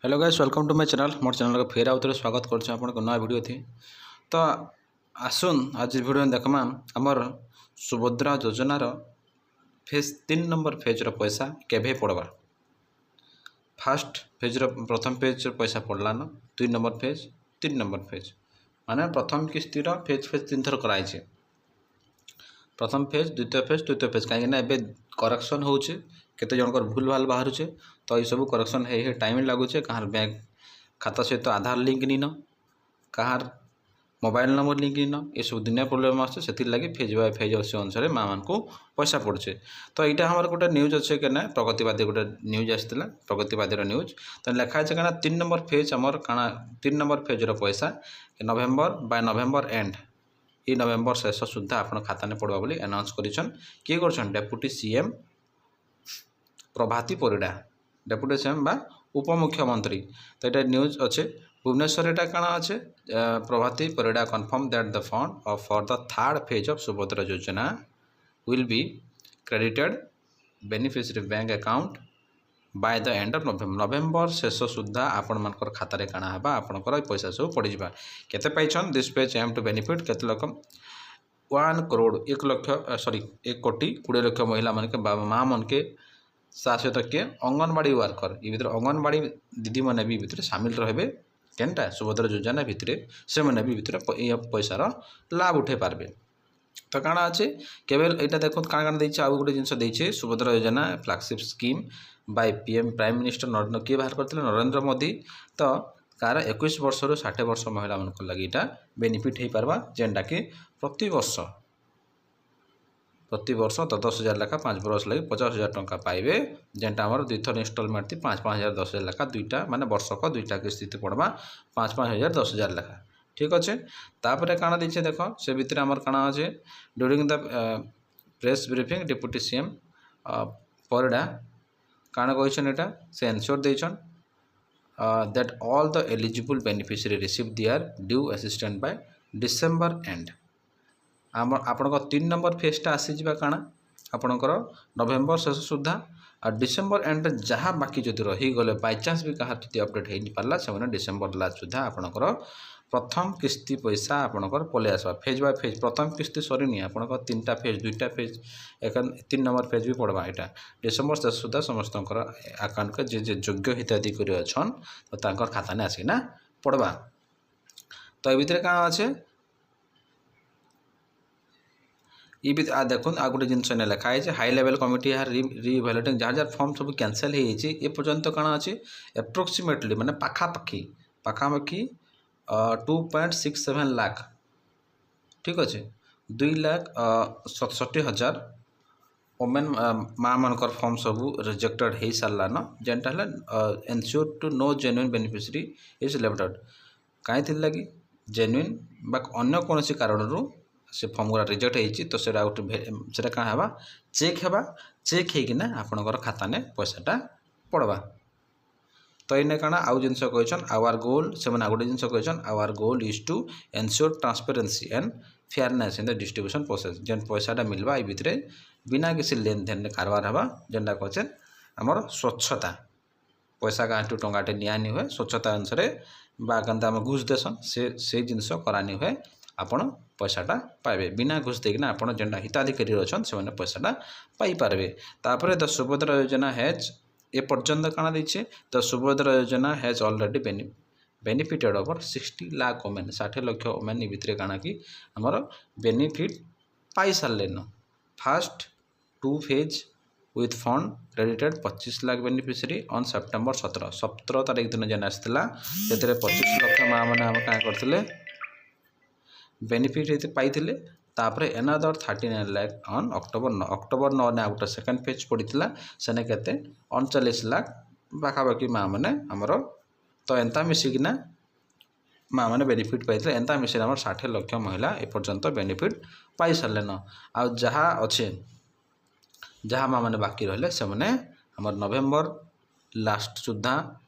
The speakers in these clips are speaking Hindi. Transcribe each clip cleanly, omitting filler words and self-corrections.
Hello guys, welcome to my channel. मोर चैनल को फेर आउे स्वागत कर नया वीडियो थी। तो आसुन आज वीडियो देखमा आमर सुभद्रा योजनार फेज 3 नंबर फेज्र पैसा केभे पड़वा। फास्ट फेज्र प्रथम पेज पैसा पड़लान, 2 नंबर फेज 3 नंबर फेज माने प्रथम किस्तिर फेज फेज 3 थर कराई। प्रथम फेज द्वितीय फेज कहीं करेक्शन होचे, केते जनकर भूल भाल बाहर तो ये सब करेक्शन है टाइम लगुचे। कहार बैंक खाता सहित आधार लिंक नीन, कहार मोबाइल नंबर लिंक नीन, ये सब दुनिया प्रोब्लेम आसे लगी फेज बाय फेज से अनुसार माँ मान को पैसा पड़े। तो यहाँ हमारे गोटे न्यूज अच्छे कि प्रगतिवादी गोटे न्यूज आसाला, प्रगतिवादी न्यूज तो लिखाई क्या 3 नंबर फेज आमर काଣା 3 नंबर फेज्र पैसा नवेम्बर बाय नवेम्बर एंड ये नवेम्बर शेष सुधा आप खाता ने पड़वा बोली अनाउंस करिछन। किए करछन डेप्यूटी सीएम प्रभाती परिड़ा, डेप्यूटी सीएम बा उपमुख्यमंत्री। तो ये न्यूज अच्छे भुवनेश्वर एटा काଣା अच्छे Prabhati Parida confirm that the fund for the third phase of Subhadra Yojana will be credited beneficiary bank account by the end of November शेष सुधा आपण मानकर खाता रे काଣା हबा आपनकर पैसा सब पड़ जाबा। केते पाइछन this page aim to benefit केते लोक 1 करोड़ 1 लाख 1 कोटी 20 लाख महिला मन के बाबा माँ मन के सहित किए अंगनवाड़ी वर्कर ये भीतर अंगनवाड़ी दीदी मैंने भी भीतर सामिल रहे केनटा सुभद्रा योजना भितर से मैंने भी भीतर पैसार लाभ उठे पार्बे। तो काଣା अच्छे केवल यहाँ देखो काण देखे आउ गोटे जिन देखे सुभद्रा योजना flagship scheme by PM prime minister Narendra किए बाहर करते नरेंद्र मोदी। तो कार 21 वर्ष रु 60 वर्ष महिला मान लगी बेनिफिट हो पार्बा जेनटा कि प्रति वर्ष 10,000 लेखा 5 बरस लगे 50,000 टंका पाइबे। जेनटा आमर 2 थर इनस्टलमेंट थी 5,000 10,000 लेखा दुईटा माने वर्षक दुईटा किस्ती पड़वा 5,000 10,000 लेखा। ठीक अच्छे तापर काଣା दीचे देख से भितर आमर काଣା अच्छे during the press briefing deputy CM Parida काଣା कहछन एटा से एनश्योर देछन that all the eligible beneficiary receive their due assistant by December end. आपणकर 3 नंबर फेजटा आसीजा काଣା आपणकर नवेम्बर शेष सुधा आ डिसेंबर एंड जहाँ बाकी जदि रहीगले बाय चान्स भी कहाँ जी अपडेट हो पारा से डिसेंबर लास्ट सुधा आपणकर प्रथम किस्ती पैसा आपणकर पलि आसवा। फेज बाय फेज प्रथम किस्ती सरीनी आपणकर 3टा फेज 2टा फेज 3 नंबर फेज भी पड़वा। यहाँ डिसेंबर शेष सुधा समस्त आकाउंट के जे योग्य हिताधिकारी अच्छन तो तांकर खाता ने आसिना पड़वा। तो ये भितर काଣା अच्छे ये भी देखो आ गोटे जिन लिखाई है हाई लेवल कमिटी यार रिइवैल्यूएटिंग जहाँ जहाँ फॉर्म सब कैंसल हो पर्यंत काଣା अच्छे एप्रोक्सीमेटली माने पाखापाखी 2.67 लाख। ठीक अच्छे 2,67,000 वोमेन माँ मनकर फॉर्म सब रिजेक्टेड हो सारान जेनटा ensure to no genuine beneficiary is left कहीं लगी जेन्युइन बा अन्य कौन कारण से फॉर्म गुरा रिजेक्ट होती तो सेटा गोटे क्या है चेक होना आपणकर खाता ने पैसाटा पड़वा। तो इन्हें काଣା आउ जिन कहन आवर गोल से गोटे जिन कहन our goal is to ensure transparency and fairness in the distribution process जेन पैसाटा मिलवा ये भितर बिना किसी लेन देन कारबार हवा जेनटा कहचे आमर स्वच्छता पैसा गाँटू टंगाटे नियानी हुए स्वच्छता अनुसार बा गंदा आम घुष देसन से जिनस करानी हुए आपण पैसाटा पाइबे बिना घुष देना आप जेनटा हिताधिकारी अच्छा से पैसाटा पाइपारे। तापर द सुभद्रा योजना हैज ए पर्यंत काଣା देछे द सुभद्रा योजना has already benefited over 60 lakh women 60 lakh women ये भितर काଣା कि आमर बेनिफिट पाई सारे न। Fast 2 phase with fund credited 25 lakh beneficiary on September 17 तारीख दिन जेन आसाला से 25 लाख माँ मैंने आम क्या करते बेनिफिट पाइले। तापर एनादर 39 लाख ऑन अक्टोबर 9 ने गोटे सेकेंड फेज पड़ता सेने के 39 लाख पाखापाखि माँ मैंने आमर तो एंता मिसिकिना माँ मैंने बेनिफिट पाई एंता मिसी 60 लाख महिला एपर्यंत बेनिफिट पाई सारे न। आ जहाँ अच्छे जहाँ माँ मैंने बाकी रहिले से आमर नवेम्बर लास्ट सुधा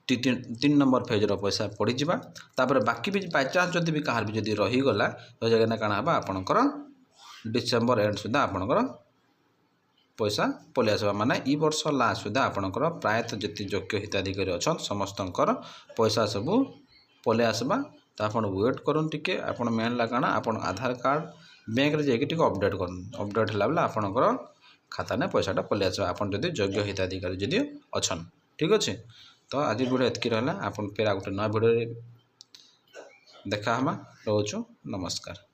3 नंबर फेज्र पैसा पड़ीजा। तापर बाकी भी बाय चान्स जदि भी कहार भी जदि रहीगला तो जगह काଣା हबा आपणकर डिसेंबर एंड सुधा आपणकर पैसा पलि आसबा माने ई वर्ष लास्ट सुधा आपणकर प्रायतः जति योग्य हिताधिकारी अच्छा समस्तंकर पैसा सबू पलि आसबा। तो आप वेट करन टिके आपण मेन लगाना आपण आधार कार्ड बैंक रे जाके टिके अपडेट करन अपडेट होला बेला आपणकर खाता ने पैसाटा पलि आसबा आपण जदि योग्य हिताधिकारी जदि अछन। ठीक अच्छे तो आज वीडियो एतकी रहला। आपण फेर आ गोटे नया वीडियो देखा हमा रोचु नमस्कार।